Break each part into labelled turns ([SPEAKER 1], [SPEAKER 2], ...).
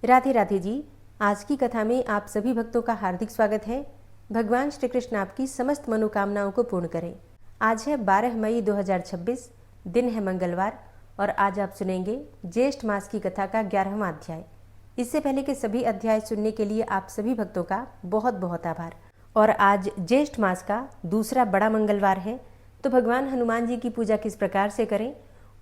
[SPEAKER 1] राधे राधे जी। आज की कथा में आप सभी भक्तों का हार्दिक स्वागत है। भगवान श्री कृष्ण आपकी समस्त मनोकामनाओं को पूर्ण करें। आज है 12 मई 2026, दिन है मंगलवार और आज आप सुनेंगे ज्येष्ठ मास की कथा का 11वां अध्याय। इससे पहले के सभी अध्याय सुनने के लिए आप सभी भक्तों का बहुत बहुत आभार। और आज ज्येष्ठ मास का दूसरा बड़ा मंगलवार है, तो भगवान हनुमान जी की पूजा किस प्रकार से करें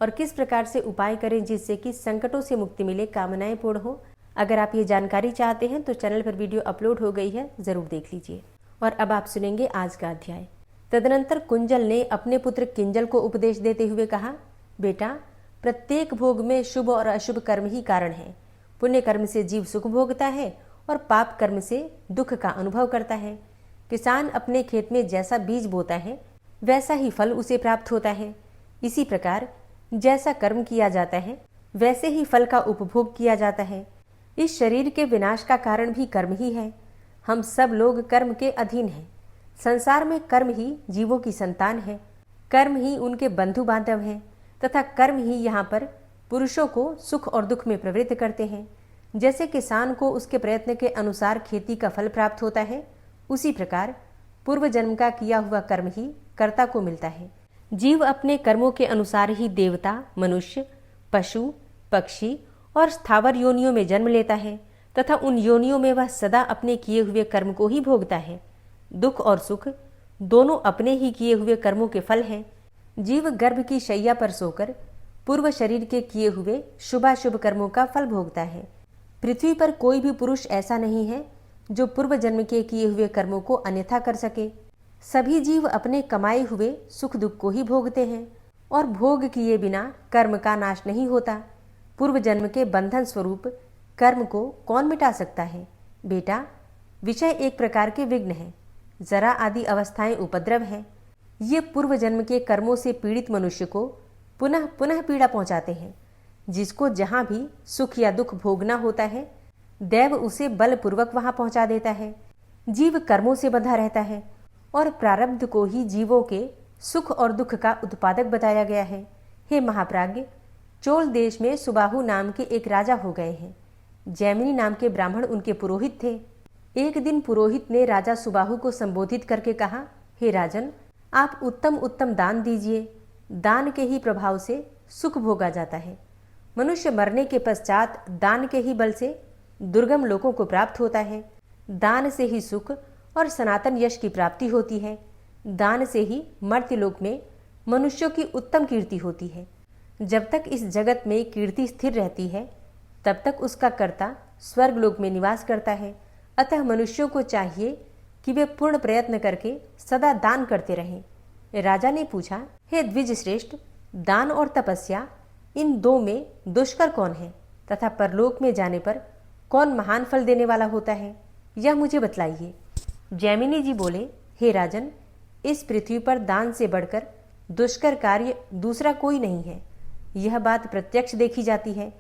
[SPEAKER 1] और किस प्रकार से उपाय करें जिससे कि संकटों से मुक्ति मिले, कामनाएं पूर्ण हो। अगर आप ये जानकारी चाहते हैं तो चैनल पर वीडियो अपलोड हो गई है, जरूर देख लीजिए। और अब आप सुनेंगे आज का अध्याय। तदनंतर कुंजल ने अपने पुत्र किंजल को उपदेश देते हुए कहा, बेटा, प्रत्येक भोग में शुभ और अशुभ कर्म ही कारण है। पुण्य कर्म से जीव सुख भोगता है और पाप कर्म से दुख का अनुभव करता है। किसान अपने खेत में जैसा बीज बोता है वैसा ही फल उसे प्राप्त होता है। इसी प्रकार जैसा कर्म किया जाता है वैसे ही फल का उपभोग किया जाता है। इस शरीर के विनाश का कारण भी कर्म ही है। हम सब लोग कर्म के अधीन हैं। संसार में कर्म ही जीवों की संतान है, कर्म ही उनके बंधु बांधव हैं तथा कर्म ही यहाँ पर पुरुषों को सुख और दुख में प्रवृत्त करते हैं। जैसे किसान को उसके प्रयत्न के अनुसार खेती का फल प्राप्त होता है, उसी प्रकार पूर्व जन्म का किया हुआ कर्म ही कर्ता को मिलता है। जीव अपने कर्मों के अनुसार ही देवता, मनुष्य, पशु, पक्षी और स्थावर योनियों में जन्म लेता है तथा उन योनियों में वह सदा अपने किए हुए कर्म को ही भोगता है। दुख और सुख दोनों अपने ही किए हुए कर्मों के फल हैं। जीव गर्भ की शैया पर सोकर पूर्व शरीर के किए हुए शुभाशुभ कर्मों का फल भोगता है। पृथ्वी पर कोई भी पुरुष ऐसा नहीं है जो पूर्व जन्म के किए हुए कर्मों को अन्यथा कर सके। सभी जीव अपने कमाए हुए सुख दुख को ही भोगते हैं और भोग किए बिना कर्म का नाश नहीं होता। पूर्व जन्म के बंधन स्वरूप कर्म को कौन मिटा सकता है? बेटा, विषय एक प्रकार के विघ्न है, जरा आदि अवस्थाएं उपद्रव है। ये पूर्व जन्म के कर्मों से पीड़ित मनुष्य को पुनः पुनः पीड़ा पहुंचाते हैं। जिसको जहां भी सुख या दुख भोगना होता है, दैव उसे बलपूर्वक वहां पहुंचा देता है। जीव कर्मों से बंधा रहता है और प्रारब्ध को ही जीवों के सुख और दुख का उत्पादक बताया गया है। हे महाप्राज्ञ, चोल देश में सुबाहु नाम के एक राजा हो गए हैं। जैमिनी नाम के ब्राह्मण उनके पुरोहित थे। एक दिन पुरोहित ने राजा सुबाहु को संबोधित करके कहा, हे राजन, आप उत्तम उत्तम दान दीजिए। दान के ही प्रभाव से सुख भोगा जाता है। मनुष्य मरने के पश्चात दान के ही बल से दुर्गम लोकों को प्राप्त होता है। दान से ही सुख और सनातन यश की प्राप्ति होती है। दान से ही मर्त्यलोक में मनुष्यों की उत्तम कीर्ति होती है। जब तक इस जगत में कीर्ति स्थिर रहती है तब तक उसका कर्ता स्वर्गलोक में निवास करता है। अतः मनुष्यों को चाहिए कि वे पूर्ण प्रयत्न करके सदा दान करते रहें। राजा ने पूछा, हे द्विज श्रेष्ठ, दान और तपस्या, इन दो में दुष्कर कौन है तथा परलोक में जाने पर कौन महान फल देने वाला होता है, यह मुझे बतलाइए। जैमिनी जी बोले, हे राजन, इस पृथ्वी पर दान से बढ़कर दुष्कर कार्य दूसरा कोई नहीं है। यह बात प्रत्यक्ष देखी जाती है।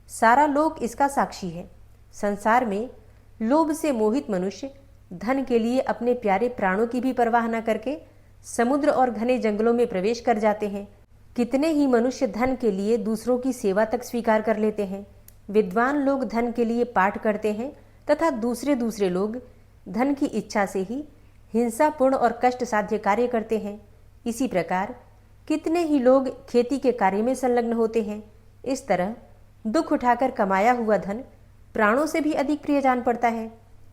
[SPEAKER 1] सारा लोक इसका साक्षी है। संसार में लोभ से मोहित मनुष्य धन के लिए अपने प्यारे प्राणों की भी परवाह न करके समुद्र और घने जंगलों में प्रवेश कर जाते हैं। कितने ही मनुष्य धन के लिए दूसरों की सेवा तक स्वीकार कर लेते हैं। विद्वान लोग धन के लिए पाठ करते हैं तथा दूसरे लोग धन की इच्छा से ही हिंसापूर्ण और कष्ट साध्य कार्य करते हैं। इसी प्रकार कितने ही लोग खेती के कार्य में संलग्न होते हैं। इस तरह दुख उठाकर कमाया हुआ धन प्राणों से भी अधिक प्रिय जान पड़ता है।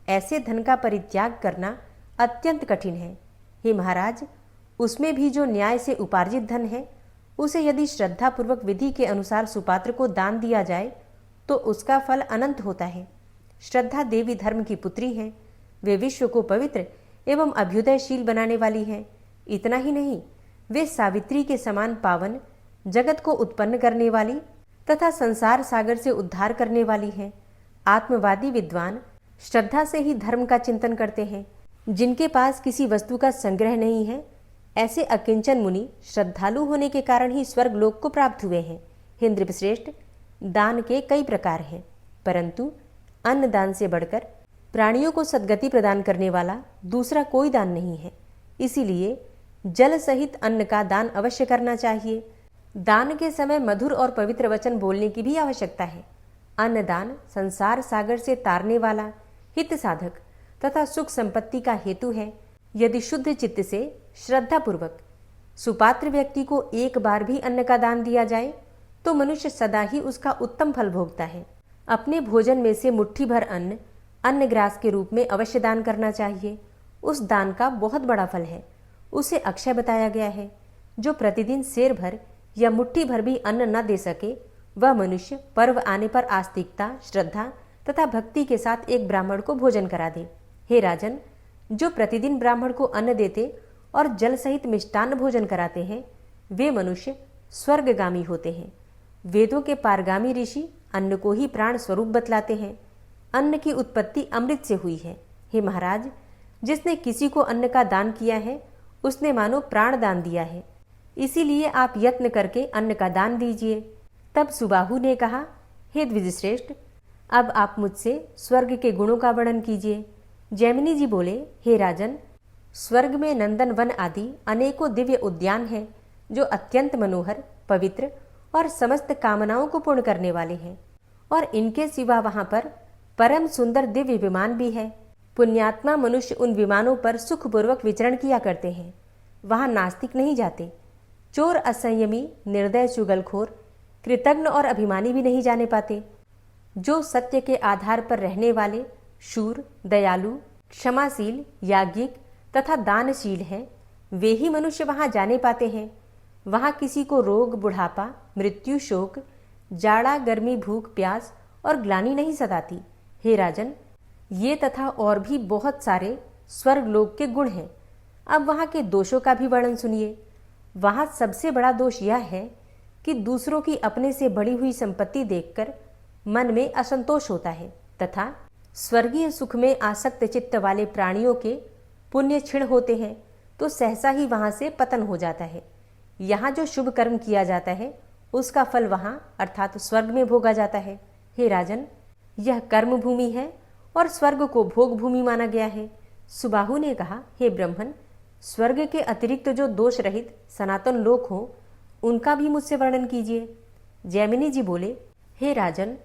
[SPEAKER 1] ऐसे धन का परित्याग करना अत्यंत कठिन है। हे महाराज, उसमें भी जो न्याय से उपार्जित धन है, उसे यदि श्रद्धापूर्वक विधि के अनुसार सुपात्र को दान दिया जाए तो उसका फल अनंत होता है। श्रद्धा देवी धर्म की पुत्री है। वे विश्व को पवित्र एवं अभ्युदयशील बनाने वाली है। इतना ही नहीं, वे सावित्री के समान पावन, जगत को उत्पन्न करने वाली तथा संसार सागर से उद्धार करने वाली है। आत्मवादी विद्वान श्रद्धा से ही धर्म का चिंतन करते हैं। जिनके पास किसी वस्तु का संग्रह नहीं है, ऐसे अकिंचन मुनि श्रद्धालु होने के कारण ही स्वर्गलोक को प्राप्त हुए हैं। हे नृपश्रेष्ठ, दान के कई प्रकार हैं, परंतु अन्न दान से बढ़कर प्राणियों को सद्गति प्रदान करने वाला दूसरा कोई दान नहीं है। इसीलिए जल सहित अन्न का दान अवश्य करना चाहिए। दान के समय मधुर और पवित्र वचन बोलने की भी आवश्यकता है। अन्नदान संसार सागर से तारने वाला हित साधक तथा सुख संपत्ति का हेतु है। यदि शुद्ध चित्त से श्रद्धा पूर्वक सुपात्र व्यक्ति को एक बार भी अन्न का दान दिया जाए तो मनुष्य सदा ही उसका उत्तम फल भोगता है। अपने भोजन में से मुट्ठी भर अन्नग्रास के रूप में अवश्य दान करना चाहिए। उस दान का बहुत बड़ा फल है, उसे अक्षय बताया गया है। जो प्रतिदिन सेर भर या मुट्ठी भर भी अन्न न दे सके वह मनुष्य पर्व आने पर आस्तिकता, श्रद्धा तथा भक्ति के साथ एक ब्राह्मण को भोजन करा दे। हे राजन, जो प्रतिदिन ब्राह्मण को अन्न देते और जल सहित मिष्टान्न भोजन कराते हैं वे मनुष्य स्वर्गगामी होते हैं। वेदों के पारगामी ऋषि अन्न को ही प्राण स्वरूप बतलाते हैं। अन्न की उत्पत्ति अमृत से हुई है। हे महाराज, जिसने किसी को अन्न का दान किया है उसने मानो प्राण दान दिया है। इसीलिए आप यत्न करके अन्न का दान दीजिए। तब सुबाहु ने कहा, हे द्विजश्रेष्ठ, अब आप मुझसे स्वर्ग के गुणों का वर्णन कीजिए। जैमिनी जी बोले, हे राजन, स्वर्ग में नंदन वन आदि अनेकों दिव्य उद्यान हैं जो अत्यंत मनोहर, पवित्र और समस्त कामनाओं को पूर्ण करने वाले हैं। और इनके सिवा वहां पर परम सुंदर दिव्य विमान भी है। पुण्यात्मा मनुष्य उन विमानों पर सुखपूर्वक विचरण किया करते हैं। वहां नास्तिक नहीं जाते। चोर, असंयमी, निर्दय, चुगलखोर, कृतज्ञ और अभिमानी भी नहीं जाने पाते। जो सत्य के आधार पर रहने वाले, शूर, दयालु, क्षमाशील, याज्ञिक तथा दानशील हैं वे ही मनुष्य वहां जाने पाते हैं। वहां किसी को रोग, बुढ़ापा, मृत्यु, शोक, जाड़ा, गर्मी, भूख, प्यास और ग्लानि नहीं सताती। हे राजन, ये तथा और भी बहुत सारे स्वर्गलोक के गुण हैं। अब वहां के दोषों का भी वर्णन सुनिए। वहां सबसे बड़ा दोष यह है कि दूसरों की अपने से बढ़ी हुई संपत्ति देखकर मन में असंतोष होता है तथा स्वर्गीय सुख में आसक्त चित्त वाले प्राणियों के पुण्य क्षीण होते हैं तो सहसा ही वहां से पतन हो जाता है। यहाँ जो शुभ कर्म किया जाता है उसका फल वहां अर्थात स्वर्ग में भोगा जाता है। हे राजन, यह कर्म भूमि है और स्वर्ग को भोग भूमि माना गया है। सुबाहु ने कहा, हे ब्रह्मन, स्वर्ग के अतिरिक्त जो दोष रहित सनातन लोक हो उनका भी मुझसे वर्णन कीजिए। जैमिनी जी बोले, हे राजन,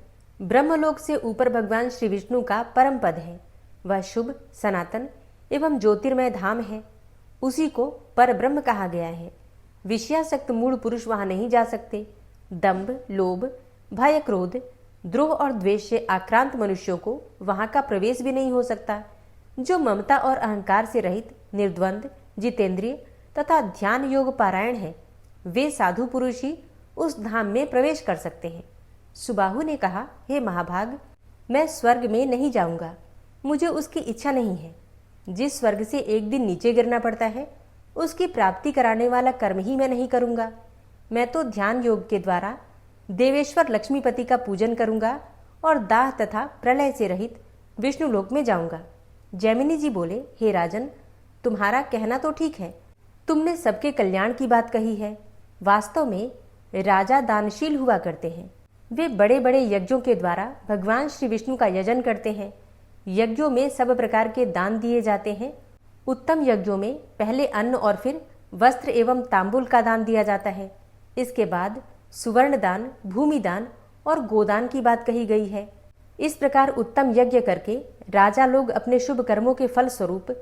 [SPEAKER 1] ब्रह्मलोक से ऊपर भगवान श्री विष्णु का परम पद है। वह शुभ, सनातन एवं ज्योतिर्मय धाम है। उसी को पर ब्रह्म कहा गया है। विषयासक्त मूढ़ पुरुष वहां नहीं जा सकते। दंभ, लोभ, भय, क्रोध, द्रोह और द्वेष से आक्रांत मनुष्यों को वहां का प्रवेश भी नहीं हो सकता। जो ममता और अहंकार से रहित, निर्द्वंद, जितेंद्रिय तथा ध्यान योग पारायण है वे साधु पुरुष ही उस धाम में प्रवेश कर सकते हैं। सुबाहु ने कहा, हे महाभाग, मैं स्वर्ग में नहीं जाऊंगा। मुझे उसकी इच्छा नहीं है। जिस स्वर्ग से एक दिन नीचे गिरना पड़ता है उसकी प्राप्ति कराने वाला कर्म ही मैं नहीं करूंगा। मैं तो ध्यान योग के द्वारा देवेश्वर लक्ष्मीपति का पूजन करूंगा और दाह तथा प्रलय से रहित विष्णु लोक में जाऊंगा। जैमिनी जी बोले, हे राजन, तुम्हारा कहना तो ठीक है। तुमने सबके कल्याण की बात कही है। वास्तव में राजा दानशील हुआ करते हैं। वे बड़े बड़े यज्ञों के द्वारा भगवान श्री विष्णु का यजन करते हैं। यज्ञों में सब प्रकार के दान दिए जाते हैं। उत्तम यज्ञों में पहले अन्न और फिर वस्त्र एवं तांबुल का दान दिया जाता है। इसके बाद सुवर्ण दान, भूमि दान और गोदान की बात कही गई है। इस प्रकार उत्तम यज्ञ करके राजा लोग अपने शुभ कर्मों के फल स्वरूप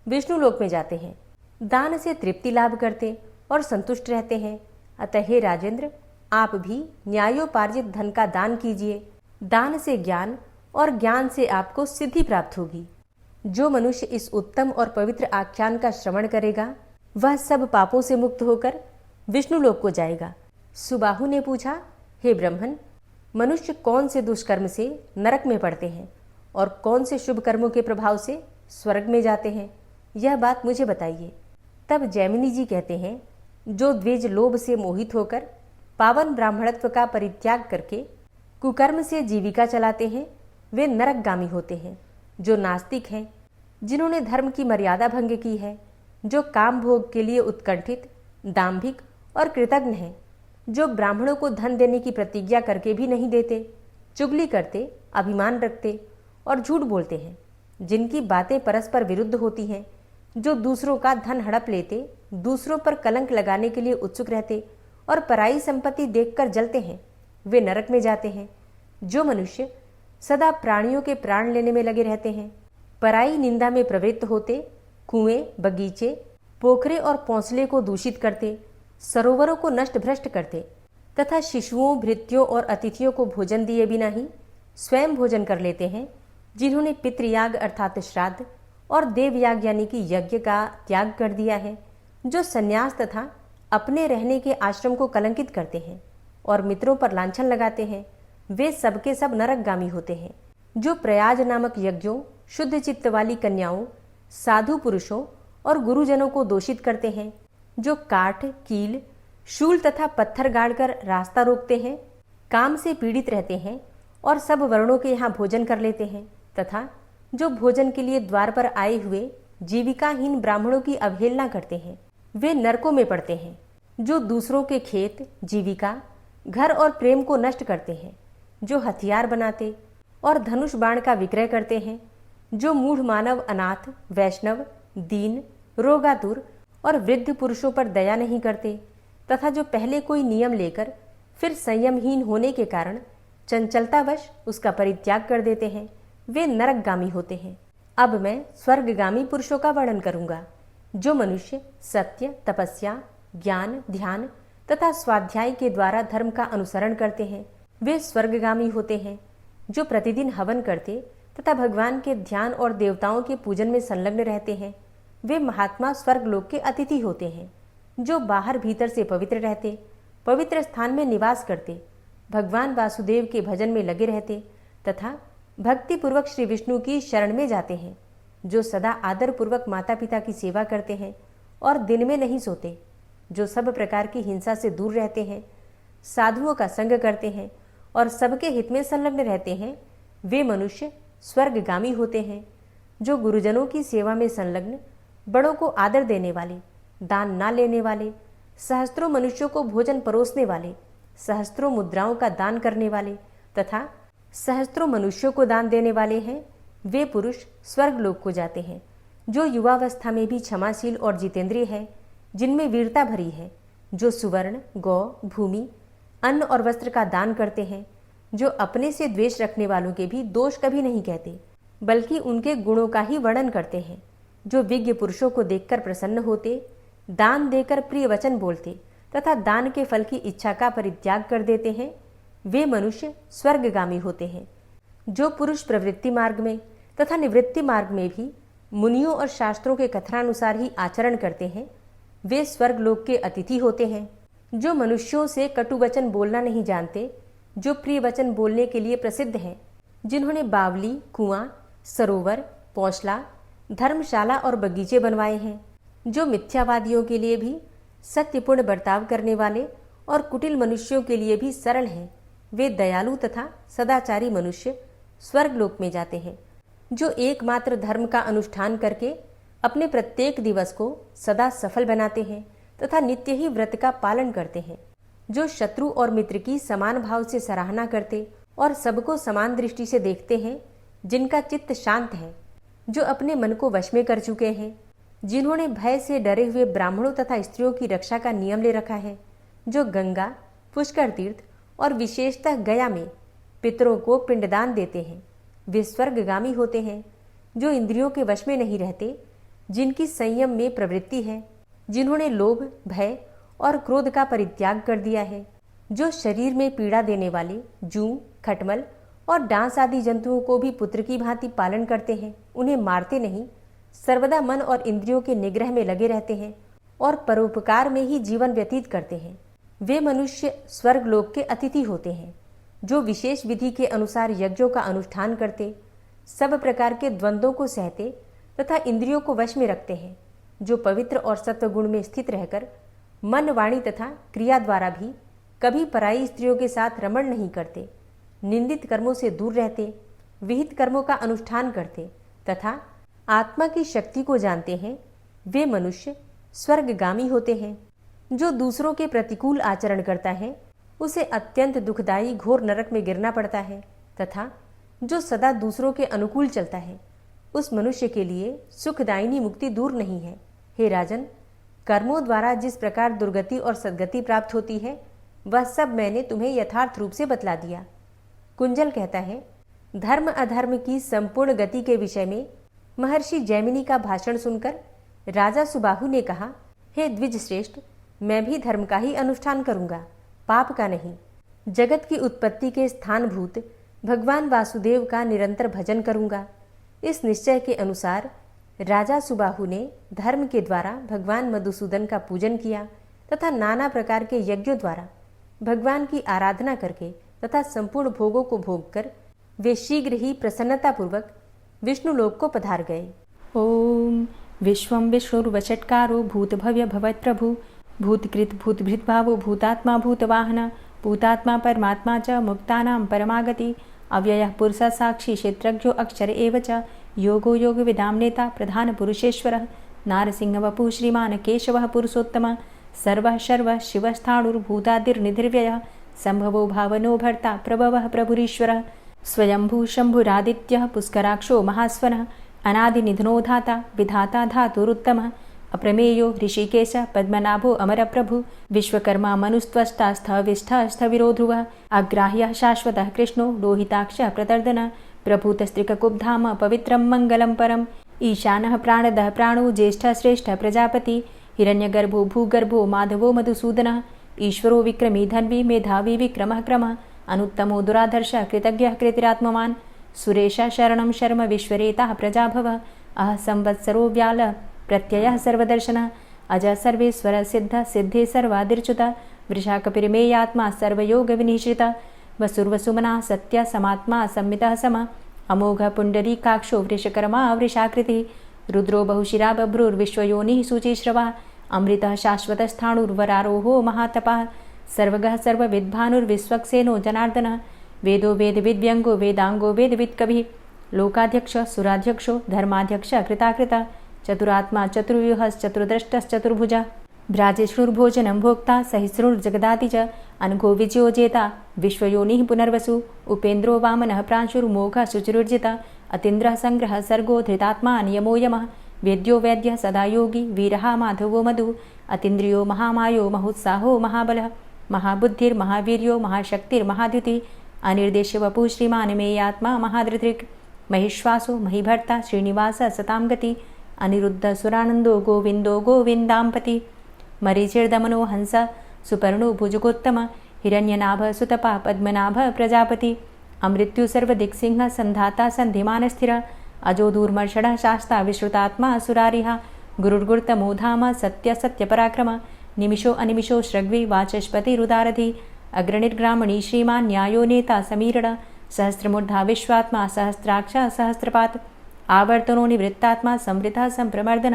[SPEAKER 1] विष्णु लोक में जाते हैं। दान से तृप्ति लाभ करते और संतुष्ट रहते हैं। अतः हे राजेंद्र, आप भी न्यायोपार्जित धन का दान कीजिए। दान से ज्ञान और ज्ञान से आपको सिद्धि प्राप्त होगी। जो मनुष्य इस उत्तम और पवित्र आख्यान का श्रवण करेगा वह सब पापों से मुक्त होकर विष्णु लोक को जाएगा। सुबाहु ने पूछा, हे ब्रह्मन, मनुष्य कौन से दुष्कर्म से नरक में पड़ते हैं और कौन से शुभ कर्मों के प्रभाव से स्वर्ग में जाते हैं, यह बात मुझे बताइए। तब जैमिनी जी कहते हैं, जो द्विज लोभ से मोहित होकर पावन ब्राह्मणत्व का परित्याग करके कुकर्म से जीविका चलाते हैं वे नरकगामी होते हैं। जो नास्तिक हैं, जिन्होंने धर्म की मर्यादा भंग की है, जो काम भोग के लिए उत्कंठित, दाम्भिक और कृतज्ञ हैं, जो ब्राह्मणों को धन देने की प्रतिज्ञा करके भी नहीं देते, चुगली करते, अभिमान रखते और झूठ बोलते हैं, जिनकी बातें परस्पर विरुद्ध होती हैं, जो दूसरों का धन हड़प लेते, दूसरों पर कलंक लगाने के लिए उत्सुक रहते और पराई संपत्ति देखकर जलते हैं, वे नरक में जाते हैं। जो मनुष्य सदा प्राणियों के प्राण लेने में लगे रहते हैं, पराई निंदा में प्रवृत्त होते, कुएं, बगीचे, पोखरे और पौंसले को दूषित करते, सरोवरों को नष्ट भ्रष्ट करते तथा शिशुओं, भृत्यों और अतिथियों को भोजन दिए बिना ही स्वयं भोजन कर लेते हैं, जिन्होंने पितृयाग अर्थात श्राद्ध और देवयाग यानी कि यज्ञ का त्याग कर दिया है, जो संन्यास तथा अपने रहने के आश्रम को कलंकित करते हैं और मित्रों पर लांछन लगाते हैं, वे सबके सब नरकगामी होते हैं। जो प्रयाज नामक यज्ञों, शुद्ध चित्त वाली कन्याओं, साधु पुरुषों और गुरुजनों को दोषित करते हैं, जो काठ, कील, शूल तथा पत्थर गाड़कर रास्ता रोकते हैं, काम से पीड़ित रहते हैं और सब वर्णों के यहाँ भोजन कर लेते हैं, तथा जो भोजन के लिए द्वार पर आए हुए जीविकाहीन ब्राह्मणों की अवहेलना करते हैं, वे नरकों में पड़ते हैं। जो दूसरों के खेत, जीविका, घर और प्रेम को नष्ट करते हैं, जो हथियार बनाते और धनुष बाण का विक्रय करते हैं, जो मूढ़ मानव, अनाथ, वैष्णव, दीन, रोगातुर और वृद्ध पुरुषों पर दया नहीं करते तथा जो पहले कोई नियम लेकर फिर संयमहीन होने के कारण चंचलतावश उसका परित्याग कर देते हैं, वे नरकगामी होते हैं। अब मैं स्वर्गगामी पुरुषों का वर्णन करूंगा। जो मनुष्य सत्य, तपस्या, ज्ञान, ध्यान तथा स्वाध्याय के द्वारा धर्म का अनुसरण करते हैं, वे स्वर्गगामी होते हैं। जो प्रतिदिन हवन करते तथा भगवान के ध्यान और देवताओं के पूजन में संलग्न रहते हैं, वे महात्मा स्वर्गलोक के अतिथि होते हैं। जो बाहर भीतर से पवित्र रहते, पवित्र स्थान में निवास करते, भगवान वासुदेव के भजन में लगे रहते तथा भक्ति पूर्वक श्री विष्णु की शरण में जाते हैं, जो सदा आदर पूर्वक माता पिता की सेवा करते हैं और दिन में नहीं सोते, जो सब प्रकार की हिंसा से दूर रहते हैं, साधुओं का संग करते हैं और सबके हित में संलग्न रहते हैं, वे मनुष्य स्वर्गगामी होते हैं। जो गुरुजनों की सेवा में संलग्न, बड़ों को आदर देने वाले, दान ना लेने वाले, सहस्त्रों मनुष्यों को भोजन परोसने वाले, सहस्त्रों मुद्राओं का दान करने वाले तथा सहस्त्रों मनुष्यों को दान देने वाले हैं, वे पुरुष स्वर्गलोक को जाते हैं। जो युवावस्था में भी क्षमाशील और जितेंद्रिय है, जिनमें वीरता भरी है, जो सुवर्ण, गौ, भूमि, अन्न और वस्त्र का दान करते हैं, जो अपने से द्वेष रखने वालों के भी दोष कभी नहीं कहते, बल्कि उनके गुणों का ही वर्णन करते हैं, जो विज्ञ पुरुषों को देखकर प्रसन्न होते, दान देकर प्रिय वचन बोलते तथा दान के फल की इच्छा का परित्याग कर देते हैं, वे मनुष्य स्वर्गगामी होते हैं। जो पुरुष प्रवृत्ति मार्ग में तथा निवृत्ति मार्ग में भी मुनियों और शास्त्रों के कथनानुसार ही आचरण करते हैं, वे स्वर्गलोक के अतिथि होते हैं। जो मनुष्यों से कटु वचन बोलना नहीं जानते, जो प्रिय वचन बोलने के लिए प्रसिद्ध हैं, जिन्होंने बावली, कुआं, सरोवर, पौंसला, धर्मशाला और बगीचे बनवाए हैं, जो मिथ्यावादियों के लिए भी सत्यपूर्ण बर्ताव करने वाले और कुटिल मनुष्यों के लिए भी सरल हैं, वे दयालु तथा सदाचारी मनुष्य स्वर्गलोक में जाते हैं। जो एकमात्र धर्म का अनुष्ठान करके अपने प्रत्येक दिवस को सदा सफल बनाते हैं तथा नित्य ही व्रत का पालन करते हैं, जो शत्रु और मित्र की समान भाव से सराहना करते और सबको समान दृष्टि से देखते हैं, जिनका चित्त शांत है, जो अपने मन को वश में कर चुके हैं, जिन्होंने भय से डरे हुए ब्राह्मणों तथा स्त्रियों की रक्षा का नियम ले रखा है, जो गंगा, पुष्कर तीर्थ और विशेषतः गया में पितरों को पिंडदान देते हैं, वे स्वर्गगामी होते हैं। जो इंद्रियों के वश में नहीं रहते, जिनकी संयम में प्रवृत्ति है, जिन्होंने लोभ, भय और क्रोध का परित्याग कर दिया है, जो शरीर में पीड़ा देने वाले जूं, खटमल और डांस आदि जंतुओं को भी पुत्र की भांति पालन करते हैं, उन्हें मारते नहीं, सर्वदा मन और इंद्रियों के निग्रह में लगे रहते हैं और परोपकार में ही जीवन व्यतीत करते हैं, वे मनुष्य स्वर्गलोक के अतिथि होते हैं। जो विशेष विधि के अनुसार यज्ञों का अनुष्ठान करते, सब प्रकार के द्वंद्वों को सहते तथा इंद्रियों को वश में रखते हैं, जो पवित्र और सत्वगुण में स्थित रहकर मन, वाणी तथा क्रिया द्वारा भी कभी पराई स्त्रियों के साथ रमण नहीं करते, निंदित कर्मों से दूर रहते, विहित कर्मों का अनुष्ठान करते तथा आत्मा की शक्ति को जानते हैं, वे मनुष्य स्वर्गगामी होते हैं। जो दूसरों के प्रतिकूल आचरण करता है, उसे अत्यंत दुखदायी घोर नरक में गिरना पड़ता है तथा जो सदा दूसरों के अनुकूल चलता है, उस मनुष्य के लिए सुखदायिनी मुक्ति दूर नहीं है। हे राजन, कर्मों द्वारा जिस प्रकार दुर्गति और सद्गति प्राप्त होती है, वह सब मैंने तुम्हें यथार्थ रूप से बतला दिया। कुंजल कहता है, धर्म अधर्म की संपूर्ण गति के विषय में महर्षि जैमिनी का भाषण सुनकर राजा सुबाहु ने कहा, हे द्विज श्रेष्ठ, मैं भी धर्म का ही अनुष्ठान करूंगा, पाप का नहीं। जगत की उत्पत्ति के स्थानभूत भगवान वासुदेव का निरंतर भजन करूंगा। इस निश्चय के अनुसार राजा सुबाहु ने धर्म के द्वारा भगवान मधुसूदन का पूजन किया तथा नाना प्रकार के यज्ञों द्वारा भगवान की आराधना करके तथा संपूर्ण भोगों को भोग कर वे शीघ्र ही प्रसन्नतापूर्वक विष्णुलोक को पधार गए।
[SPEAKER 2] ओम विश्वं विष्णुर्वषट्कारो भूतभव्य भवत्प्रभु भूतकृत भूतभृद्भावो भूतात्मा भूतवाहन भूतात्मा परमात्मा च मुक्तानां परमागति अव्ययः पुरुषः साक्षी क्षेत्रज्ञो अक्षर एव च योगो योगविदां नेता प्रधानपुरुषेश्वरः नारसिंहवपुः श्रीमान् केशवः पुरुषोत्तमः सर्वः शर्वः शिवस्थाणुर्भूतादिर्निधिर्व्ययः सम्भवो भावनो भर्ता प्रभवः प्रभुरीश्वरः स्वयंभू शम्भुरादित्यः पुष्कराक्षो महास्वनः अनादिनिधनो धाता विधाता धातुरुत्तमः अप्रमेयो ऋषिकेश पद्मनाभो अमरप्रभु विश्वकर्मा मनुस्त्वष्टा स्थविष्ठः स्थविरो ध्रुवः अग्राह्यः शाश्वतः कृष्णो लोहिताक्षः प्रतर्दनः प्रभूतस्त्रिककुब्धाम पवित्रं मङ्गलं परम् ईशानः प्राणदः प्राणो ज्येष्ठः श्रेष्ठः प्रजापति हिरण्यगर्भो भूगर्भो माधवो मधुसूदनः ईश्वरो विक्रमी धन्वी मेधावी विक्रमः क्रमः अनुत्तमो दुराधर्षः कृतज्ञः कृतिरात्मवान् सुरेशः शरणं शर्म विश्वरेताः प्रजाभवः अह संवत्सरो व्यालः प्रत्ययः सर्वदर्शनः अजः सर्वेश्वरः सिद्धः सिद्धे सर्वादिर्च्युतः वृषाकपिर्मेयात्मा सर्वयोगविनिश्रितः वसुर्वसुमनः सत्यः समात्मा संमितः समः अमोघः पुण्डरीकाक्षो वृषकर्मा वृषाकृतिः रुद्रो बहुशिरा बभ्रुर्विश्वयोनिः शुचिश्रवः अमृतः शाश्वतस्थाणुर्वरारोहो महातपः सर्वगः सर्वविद्भानुर्विश्वक्सेनो जनार्दनः वेदो वेदविद्व्यङ्गो वेदाङ्गो वेदवित्कविः लोकाध्यक्षः सुराध्यक्षो धर्माध्यक्षः कृताकृतः चतुरात्मा चतुर्व्यूहश्चतुर्द्रष्टश्चतुर्भुजः भ्राजिष्णुर्भोजनं भोक्ता सहिष्णुर्जगदाति च अनघो विजयो जेता विश्वयोनिः पुनर्वसु उपेन्द्रो वामनः प्रांशुर्मोघः शुचिरुर्जितः अतीन्द्रः संग्रहः सर्गो धृतात्मा नियमो यमः वेद्यो वैद्यः सदा योगी वीरः माधवो मधु अतीन्द्रियो महामायो महोत्साहो महाबलः महाबुद्धिर्महावीर्यो महाशक्तिर्महाद्युतिः अनिर्देश्यवपुः श्रीमान् मेयात्मा महाधृतिर् महिश्वासो महीभर्ता श्रीनिवासः सतां गति अनिरुद्ध सुरानन्दो गोविन्दो गोविन्दाम्पति मरीचिर्दमनो हंस सुपर्णो भुजगोत्तम हिरण्यनाभ सुतपा पद्मनाभ प्रजापति अमृत्यु सर्वदिक्सिंह संधाता संधिमानस्थिर अजो दूर्मर्षणः शास्ता विश्रुतात्मा सुरारिः गुरुर्गुरुतमो धाम सत्य सत्यपराक्रम निमिषो अनिमिषो श्रग्वी वाचस्पतिरुदारधि अग्रणिर्ग्रामणी श्रीमान् न्यायो नेता समीरण सहस्रमूर्धा विश्वात्मा सहस्राक्ष सहस्रपात् आवर्तनो निवृत्तात्मा संवृतः संप्रमर्दन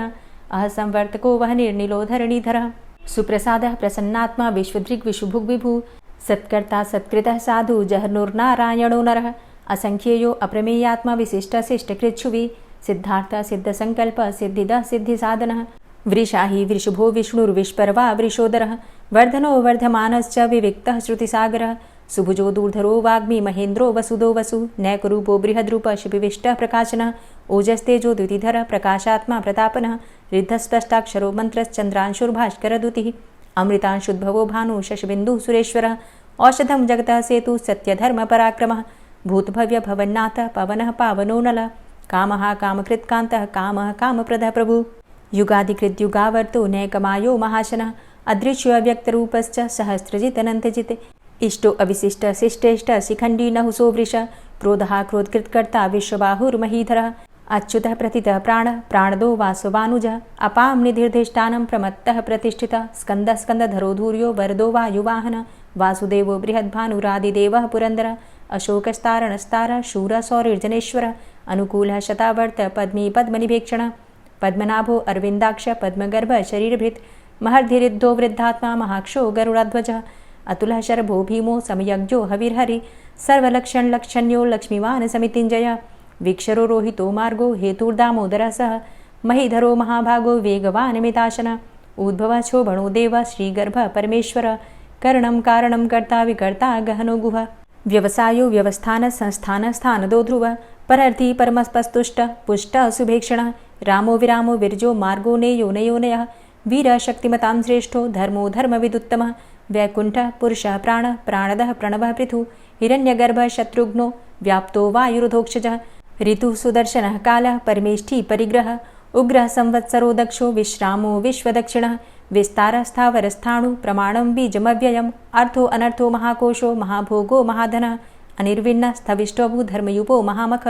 [SPEAKER 2] अह संवर्तको वह निर्निलोधरणीधरः सुप्रसादः प्रसन्नात्मा विश्वदृग् विशुभुग् विभु सत्कर्ता सत्कृतः साधु जहर्नुर्नारायणो नरः असंख्येयो अप्रमेयात्मा विशिष्टशिष्टकृच्छुवि सिद्धार्थ सिद्धसंकल्प सिद्धिदः सिद्धिसाधनः वृषाहि वृषभो विष्णुर्विष्पर्वा वृषोदरः वर्धनो वर्धमानश्च विविक्तः श्रुतिसागरः सुभुजो दूर्धरो वाग्मी महेन्द्रो वसुदो वसु नैकरूपो बृहद्रूप शिपिविष्टः प्रकाशनः ओजस्तेजो द्युतिधर प्रकाशात्मा प्रतापनः रिद्धस्पष्टाक्षरो मन्त्रश्चन्द्रांशुर्भास्करदुतिः अमृतांशुद्भवो भानु शशबिन्दुः सुरेश्वरः औषधं जगतः सेतु सत्यधर्मपराक्रमः भूतभव्य भवन्नाथ पवनः पावनो नलः कामः कामकृत्कान्तः कामः कामप्रदः प्रभु युगादिकृद्युगावर्तो नैकमायो महाशनः अदृश्यो अव्यक्तरूपश्च सहस्रजितनन्तजित् इष्टो अविशिष्ट शिष्टेष्ट शिखण्डी नहुसो वृष क्रोधः क्रोधकृत्कर्ता विश्वबाहुर्महीधरः अच्युतः प्रतितः प्राणः प्राणदो वासवानुजः अपां निधिर्धिष्ठानं प्रमत्तः प्रतिष्ठितः स्कन्दः स्कन्दधरो धूर्यो वरदो वायुवाहनः वासुदेवो बृहद्भानुरादिदेवः पुरन्दरः अशोकस्तारणस्तारः शूरः सौरिर्जनेश्वरः अनुकूलः शतावर्त पद्मी पद्मनिभेक्षणः पद्मनाभो अरविन्दाक्ष पद्मगर्भ शरीरभृत् महर्धिरिद्धो वृद्धात्मा महाक्षो गरुडाध्वजः अतुलः शरभो भीमो समयज्ञो हविर्हरि सर्वलक्षणलक्षण्यो लक्ष्मीवान् समितिञ्जयः वीक्षरो रोहितो मार्गो हेतुर्दामोदरः सः महीधरो महाभागो वेगवान् मिताशनः उद्भवः शोभणो देवः श्रीगर्भः परमेश्वरः करणं कारणं कर्ता विकर्ता गहनो गुहः व्यवसायो व्यवस्थान संस्थान स्थानदो ध्रुवः परर्थी परमस्पस्तुष्टः पुष्टः सुभेक्षणः रामो विरामो विरजो मार्गो नेयो नयोनयः वीरः शक्तिमतां श्रेष्ठो धर्मो धर्मविदुत्तमः वैकुण्ठः पुरुषः प्राणः प्राणदः प्रणवः पृथु हिरण्यगर्भः शत्रुघ्नो व्याप्तो वायुरुधोक्षजः ऋतुः सुदर्शनः कालः परमेष्ठी परिग्रहः उग्रः संवत्सरो दक्षो विश्रामो विश्वदक्षिणः विस्तारस्थावरस्थाणु प्रमाणं बीजमव्ययम् अर्थो अनर्थो महाकोशो महाभोगो महाधनः अनिर्विण्णः स्थविष्टोभू धर्मयुपो महामख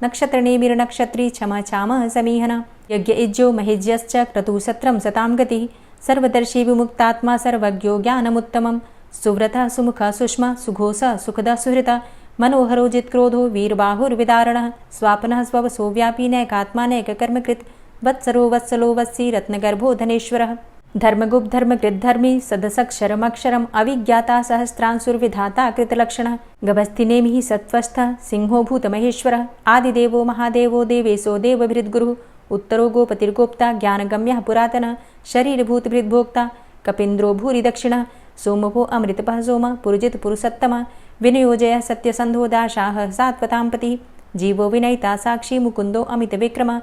[SPEAKER 2] नक्षत्रनेमिर्नक्षत्री क्षम चामः समीहन यज्ञ इज्यो महेज्यश्च क्रतुः सत्रं सतां गतिः सर्वदर्शी विमुक्तात्मा सर्वज्ञो ज्ञानमुत्तमं सुव्रतः सुमुखः सुष्मा सुघोषः सुखदः सुहृतः मनोहरो जित्क्रोधो वीरबाहुर्विदारणः स्वापनः स्ववसो व्यापी नैकात्मा नैककर्मकृत् वत्सरो वत्सलो वत्सी रत्नगर्भो धनेश्वरः धर्मगुप्त धर्मकृत धर्मी सदसक्षरमक्षरम् अविज्ञाता सहस्रांसुर्विधाता कृतलक्षणः गभस्तिनेमिः सत्त्वस्थः सिंहो भूतमहेश्वरः आदिदेवो महादेवो देवेशो देवभृद्गुरुः उत्तरो गोपतिर्गोप्ता ज्ञानगम्यः पुरातनः शरीरभूतभृद्भोक्ता कपीन्द्रो भूरि दक्षिणः सोमभो अमृतपः सोमः पुरुजित पुरुषोत्तमः विनियोजयः सत्यसन्धो दाशाः सात्वतां पतिः जीवो विनयिता साक्षी मुकुन्दो अमितविक्रमः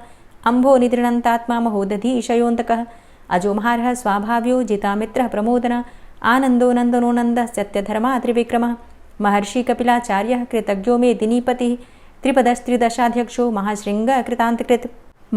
[SPEAKER 2] अम्भो निदृणन्तात्मा महोदधीशयोऽन्तकः अजोमहारः स्वाभाव्यो जितामित्रः प्रमोदनः आनन्दो नन्दनो नन्दः सत्यधर्मा त्रिविक्रमः महर्षि कपिलाचार्यः कृतज्ञो मेदिनीपतिः त्रिपदस्त्रिदशाध्यक्षो महाशृङ्गः कृतान्तकृत्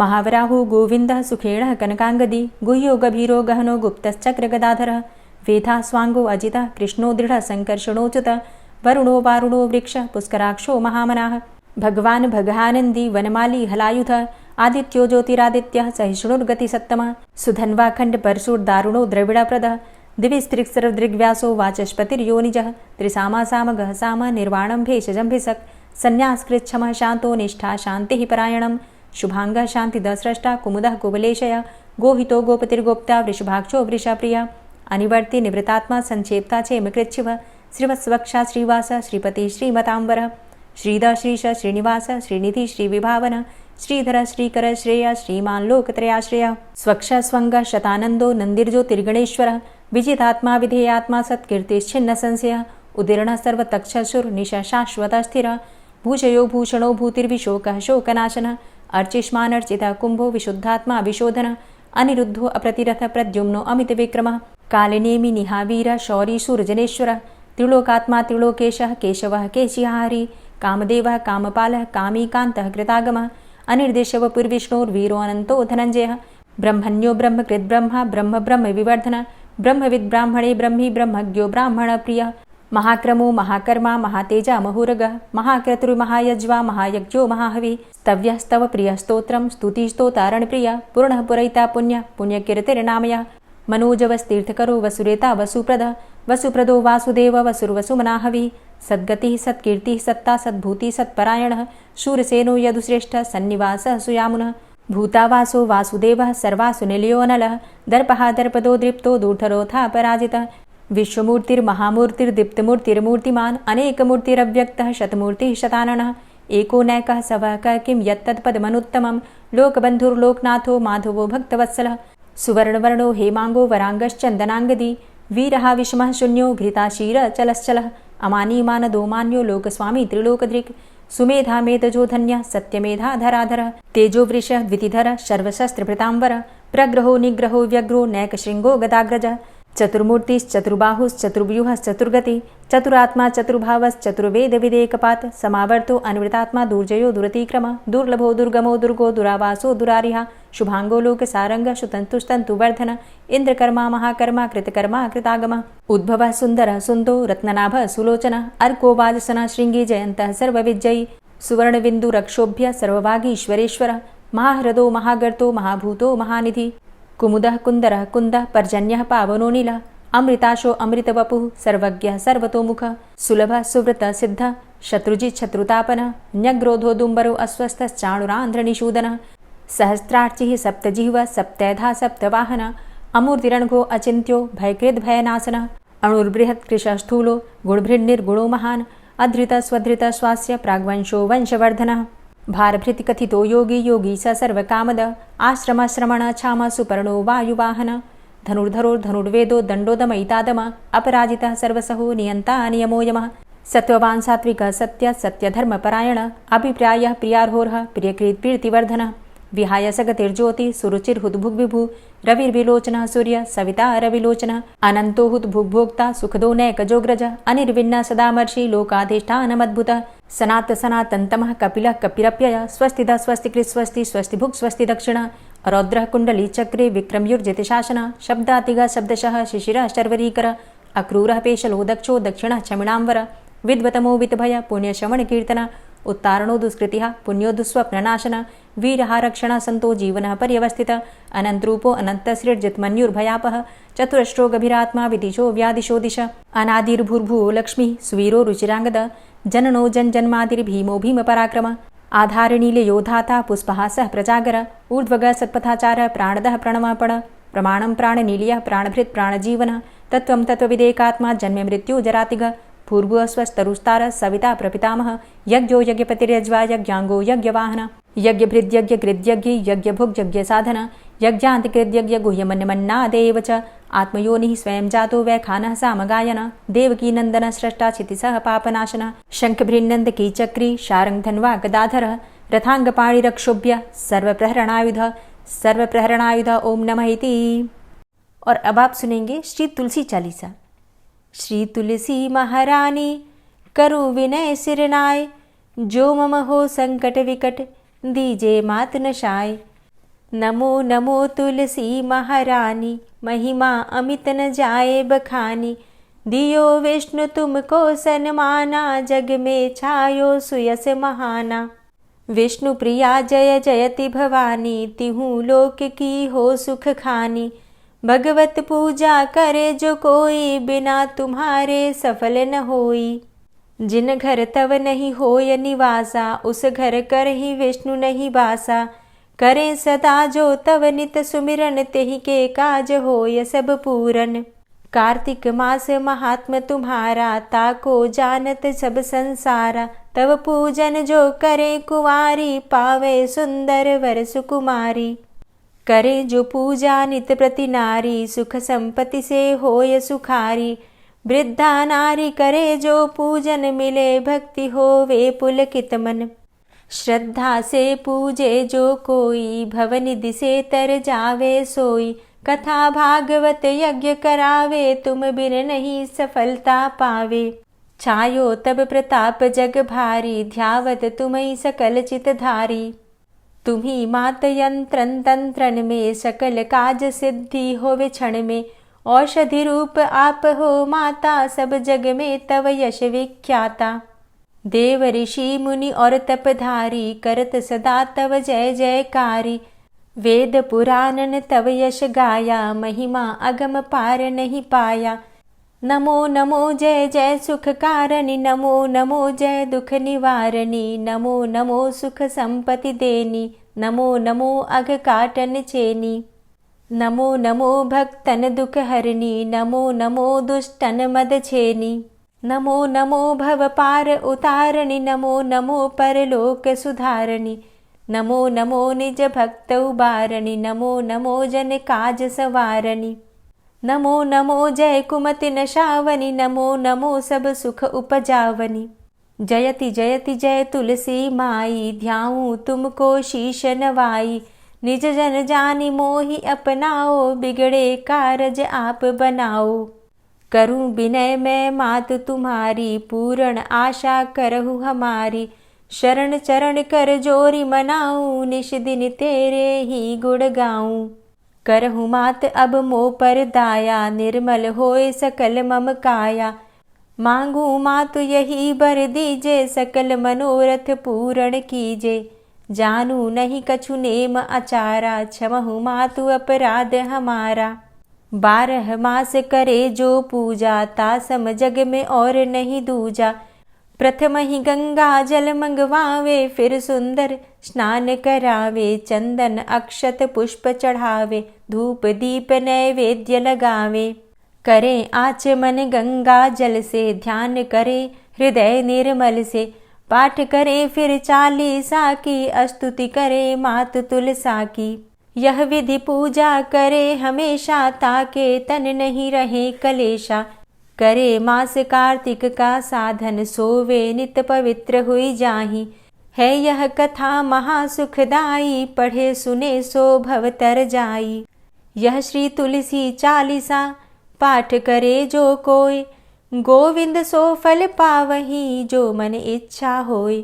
[SPEAKER 2] महावराहो गोविन्दः सुखेणः कनकाङ्गदी गुह्यो गभीरो गहनो गुप्तश्चक्रगदाधरः वेधा स्वाङ्गो अजितः कृष्णो दृढः सङ्कर्षणोच्युतः वरुणो वारुणो वृक्षः पुष्कराक्षो महामनाः भगवान् भगानन्दी वनमाली हलायुधः आदित्यो ज्योतिरादित्यः सहिष्णुर्गतिसत्तमः सुधन्वाखण्ड परशुर्दारुणो द्रविडप्रदः दिविस्त्रिक्सर्वदृग्व्यासो वाचस्पतिर्योनिजः त्रिसामासामगः साम निर्वाणं भेषजम्भिषक् सन्न्यासकृच्छमः शान्तो निष्ठा शान्तिः परायणं शुभाङ्गः शान्तिदस्रष्टा कुमुदः कुवलेशय गोहितो गोपतिर्गोप्ता वृषभाक्षो वृषाप्रिया अनिवर्ति निवृतात्मा संक्षेप्ता चेमकृच्छिवः श्रीवत्सवक्षा श्रीवास श्रीपति श्रीमताम्बरः श्रीधर श्रीश श्रीनिवास श्रीनिधि श्रीविभावन श्रीधर श्रीकर श्रेय श्रीमान लोकत्रयाश्रय स्वक्ष स्वंग शतानंदो नंदिर्ज्योतिर्गणेश्वर विजितात्मा विधेयात्मा सत्कीर्तिश्छिन्न संशय उदीर्ण सर्वतक्षसुर निशा शाश्वत स्थिर भूषयो भूषणो भूतिर्विशोकः शोकनाशन अर्चिष्मान अर्चिता कुंभो विशुद्धात्मा विशोधन अनिरुद्धो अप्रतिरथ प्रद्युम्नो अमित विक्रमः कालिनेमि निहावीर शौरी सूर्जनेश्वर त्रिलोकात्मा त्रिलोकेशः केशवः केशिहारी कामदेवः कामपालः कामीकान्तः कृतागमः अनिर्देशवपुर्विष्णोर्वीरो अनन्तो धनञ्जयः ब्रह्मण्यो ब्रह्मकृद्ब्रह्मा ब्रह्म ब्रह्म विवर्धन ब्रह्मविद् ब्राह्मणे ब्रह्मी ब्रह्मज्ञो ब्राह्मणप्रियः महाक्रमो महाकर्मा महातेजा महोरगः महाक्रतुर्महायज्वा महायज्ञो महाहवि स्तव्यस्तव प्रियस्तोत्रं स्तुतिस्तोतारणप्रियः पूर्णः पुरैता पुण्यः पुण्यकीर्तिर्नामयः मनोजवस्तीर्थकरो वसुरेता वसुप्रदः वसुप्रदो वासुदेव वसुर्वसुमनाहवि सद्गतिः सत्कीर्तिः सत्ता सद्भूतिः सत्परायणः शूरसेनो यदुश्रेष्ठः सन्निवासः सुयामुनः भूतावासो वासुदेवः सर्वासु निलयोऽनलः दर्पः दर्पदो दृप्तो दूर्धरोऽथा पराजितः विश्वमूर्तिर्महामूर्तिर्दीप्तमूर्तिर्मूर्तिमान् अनेकमूर्तिरव्यक्तः शतमूर्तिः शताननः एको नैकः सवः किं यत्तत्पदमनुत्तमं लोकबन्धुर्लोकनाथो माधवो भक्तवत्सलः सुवर्णवर्णो हेमाङ्गो वराङ्गश्चन्दनाङ्गदी वीरः विषमः शून्यो घृताशीरचलश्चलः अमानीमानदो मान्यो लोकस्वामी त्रिलोकदृक् सुमेधा मेधजो धन्यः सत्यमेधा धराधरः तेजो वृषः द्वितिधरः सर्वशस्त्रभृताम्बर प्रग्रहो निग्रहो व्यग्रो नैकशृङ्गो गदाग्रजः चतुर्मूर्तिश्चतुर्बाहुश्चतुर्व्यूहश्चतुर्गति चतुरात्मा चतुर्भावश्चतुर्वेदविदेकपात् समावर्तो अनिवृतात्मा दुर्जयो दुरतिक्रमः दुर्लभो दुर्गमो दुर्गो दुरावासो दुरारिहा शुभाङ्गो लोकसारङ्गः शुतन्तुस्तन्तुवर्धन इन्द्रकर्मा महाकर्मा कृतकर्मा कृतागमः उद्भवः सुन्दरः सुन्दो रत्ननाभः सुलोचनः अर्को वाजसनः शृङ्गी जयन्तः सर्वविजयी सुवर्णबिन्दुरक्षोभ्य सर्वभागीश्वरेश्वरः महाह्रदो महागर्तो महाभूतो महानिधि कुमुदः कुन्दरः कुन्दः पर्जन्यः पावनो नीलः अमृताशो अमृतवपुः सर्वज्ञः सर्वतोमुखः सुलभः सुव्रतः सिद्धः शत्रुजित् शत्रुतापनः न्यग्रोधो दुम्बरो अस्वस्थश्चाणुरान्ध्रनिषूदनः सहस्रार्चिः सप्तजिह्वः सप्तैधा सप्तवाहनः अमूर्तिरणघो अचिन्त्यो भयकृद्भयनाशनः अणुर्बृहत् कृशस्थूलो गुणभृन्निर्गुणो महान् अधृतः स्वधृतः स्वास्य प्राग्वंशो वंशवर्धनः भारभृतिकथितो योगी योगी स सर्वकामद आश्रमश्रमण क्षाम सुपर्णो वायुवाहन धनुर्धरोर्धनुर्वेदो दण्डोदमयितादम अपराजितः सर्वसहो नियन्ता नियमो यमः सत्त्ववान् सात्विकः सत्य सत्यधर्मपरायण अभिप्रायः प्रियार्होर्ह प्रियकृत् प्रीतिवर्धनः विहाय सगतिर्ज्योति सुरुचिर्हुद्भुग् विभु रविर्विलोचनः सूर्य सविता रविलोचनः अनंतो हुद्भुग्भोक्ता सुखदो नैकजोग्रज अनिर्विण्ण सदामर्षि लोकाधिष्ठानमद्भुतः सनात सनातन्तमः कपिलः कपिरप्यय स्वस्तिदा स्वस्तिकृत् स्वस्ति स्वस्तिभुक् स्वस्ति दक्षिणः रौद्रः कुण्डली चक्रे विक्रमयुर्जित शासनः शब्दातिगा शब्दशः शिशिरः शर्वरीकर अक्रूरः पेशलो दक्षो दक्षिणः क्षमिणाम्बर विद्वतमो वितभय पुण्यश्रवण कीर्तन उत्तारणो दुष्कृतिः पुण्यो दुःस्वप्ननाशन वीरः संतो जीवनः पर्यवस्थित अनन्तरूपो अनन्तसृर्जितमन्युर्भयापः चतुरश्रो गभीरात्मा विदिशो व्यादिशो दिश अनादिर्भूर्भुवो लक्ष्मी सुवीरो रुचिराङ्गद जननो जन्मादिर्भीमो भीमपराक्रम आधारनीलयोधाता पुष्पहासः प्रजागर ऊर्ध्वगः सत्पथाचारः प्राणदः प्रणमापण प्रमाणं प्राणनीलयः प्राणभृत् प्राणजीवनः तत्त्वं तत्त्वविदेकात्मा जन्म मृत्यु जरातिग भूर्भुवः स्वस्तरुस्तारः सविता प्रपितामह यज्ञो यज्ञपतिर्यज्वा यज्ञाङ्गो यज्ञवाहन यज्ञभृद्यज्ञकृद्यज्ञ यज्ञभुग्यज्ञसाधन यज्ञान्तकृद्यज्ञ गुह्यमन्यमन्नादेव च आत्मयोनिः स्वयं जातो वैखानः सामगायन देवकी नन्दन स्रष्टा क्षितिसः पापनाशन शङ्खभृन्नन्दकी चक्री शारङ्गधन्वा गदाधरः रथाङ्गपाणिरक्षोभ्य सर्वप्रहरणायुध ओम नमः इति। और अब आप सुनेंगे श्री तुलसी चालीसा। श्री तुलसी महारानी करु विनय सिरनाय जो मम हो संकट विकट दीजे मात नशाय। नमो नमो तुलसी महारानी महिमा अमित न जाए बखानी दियो विष्णु तुमको सन्माना जग में छायो सुयस महाना। विष्णु प्रिया जय जयति भवानी तिहु लोक की हो सुख खानी। भगवत पूजा करे जो कोई बिना तुम्हारे सफल न होई। जिन घर तव नहीं होय निवासा उस घर कर ही विष्णु नहीं बासा। करे सदा जो तव नित सुमिरन तेहि के काज होय सब पूरन। कार्तिक मास महात्म तुम्हारा ताको जानत सब संसारा। तव पूजन जो करे कुंवारी पावे सुंदर वर सुकुमारी। करे जो पूजा नित प्रति नारी सुख संपत्ति से होय सुखारी। वृद्धा नारी करे जो पूजन मिले भक्ति होवे पुलकित मन। श्रद्धा से पूजे जो कोई भवनिधि से तर जावे सोई। कथा भागवत यज्ञ करावे तुम बिन नहीं सफलता पावे। छायो तब प्रताप जग भारी ध्यावत तुम्हीं सकल चित धारी। तुम्ही मात यंत्रन तंत्रन में सकल काज सिद्धि होवे क्षण में। औषधि रूप आप हो माता सब जग में तव यश विख्याता। देव ऋषि मुनि और तपधारी करत सदा तव जय जयकारी। वेद पुराणन तव यश गाया महिमा अगम पार नहीं पाया। नमो नमो जय जय सुख कारणि नमो नमो जय दुख निवारणी। नमो नमो सुख संपत्ति देनी नमो नमो अघ काटन चेनी। नमो नमो भक्तन दुख हरणी नमो नमो दुष्टन मद छेनी। नमो नमो भव पार उतारणी नमो नमो परलोक सुधारणी। नमो नमो निज भक्त उबारणी नमो नमो जन काज सवारणी। नमो नमो जय कुमति नशावनी नमो नमो सब सुख उपजावनी। जयति जयति जय तुलसी माई ध्याऊं तुमको शीश नवाई। निज जन जानी मोहि अपनाओ बिगड़े कारज आप बनाओ। करूं विनय मैं मात तुम्हारी पूर्ण आशा करहु हमारी। शरण चरण कर जोरी मनाऊं निश दिन तेरे ही गुण गाऊं। करहु मात अब मोह पर दाया निर्मल होए सकल मम काया। मांगू मातु यही बर दीजे सकल मनोरथ पूर्ण कीजे। जानू नहीं कछु नेम आचारा क्षमहु मातु अपराध हमारा। 12 मास करे जो पूजा ता सम जग में और नहीं दूजा। प्रथम ही गंगा जल मंगवावे फिर सुंदर स्नान करावे। चंदन अक्षत पुष्प चढ़ावे धूप दीप नैवेद्य लगावे। करे आचमन गंगा जल से ध्यान करे हृदय निर्मल से। पाठ करे फिर चालीसा की स्तुति करे मात तुलसा की। यह विधि पूजा करे हमेशा ताके तन नहीं रहे कलेशा। करे मास कार्तिक का साधन सोवे नित पवित्र हुई जाहि। है यह कथा महासुखदाई, पढ़े सुने सो भव तर जाई। यह श्री तुलसी चालीसा, पाठ करे जो कोय, गोविंद सो फल पावही, जो मन इच्छा होय।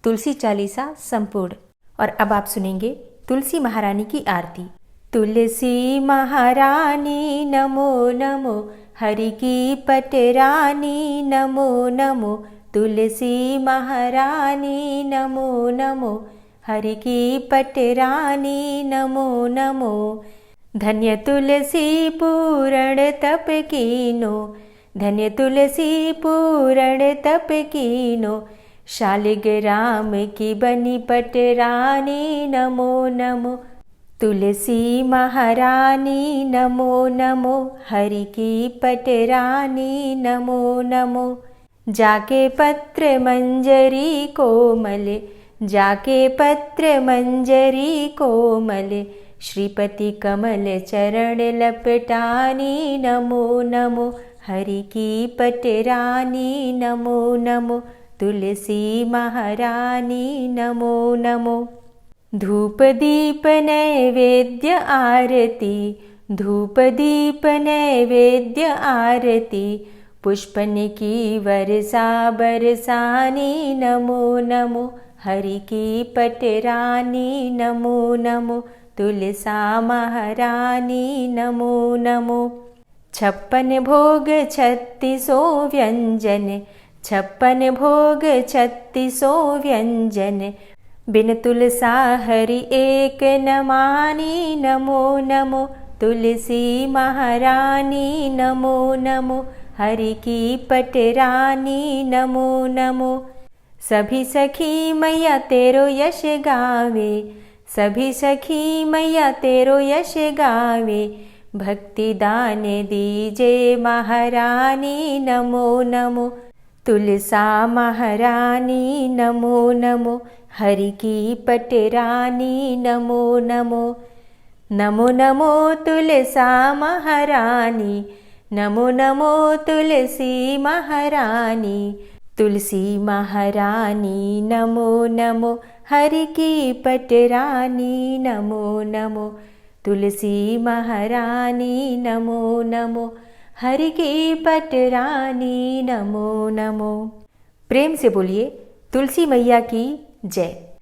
[SPEAKER 2] तुलसी चालीसा संपूर्ण। और अब आप सुनेंगे तुलसी महारानी की आरती। तुलसी महारानी नमो नमो, हरि की पटरानी नमो नमो। तुलसी महारानी नमो नमो, हरि की पटरानी नमो नमो। धन्य तुलसी पूर्ण तप कीनो, धन्य तुलसी पूर्ण तप कीनो। शालिग्राम की बनी पटरानी नमो नमो। तुलसी महारानी नमो नमो, हरि की पटरानी नमो नमो। जाके पत्र मंजरी कोमल, जाके पत्र मंजरी कोमल। श्रीपति कमल चरण लपटानी नमो नमो, हरि की पटरानी नमो नमो। तुलसी महारानी नमो नमो। धूप दीप नैवेद्य आरती, धूप दीप नैवेद्य आरती। पुष्पन की वर्षा बरसानी नमो नमो, हरि की पटरानी नमो नमो। तुलसा महारानी नमो नमो। 56 भोग 36 व्यंजन, 56 भोग 36 व्यंजन। बिन तुलसा हरि एक न मानी नमो नमो। तुलसी महारानी नमो नमो, हरि की पटरानी नमो नमो। सभी सखी मैया तेरो यश गावे, सभी सखी मैया तेरो यश गावे। भक्ति दान दीजे महारानी नमो नमो। तुलसा महारानी नमो नमो, हरि की पटरानी नमो नमो। नमो नमो तुलसा महारानी, नमो नमो तुलसी महारानी। तुलसी महारानी नमो नमो, हरि की पटरानी नमो नमो। तुलसी महारानी नमो नमो, हरि की पटरानी नमो नमो। प्रेम से बोलिए तुलसी मैया की जय।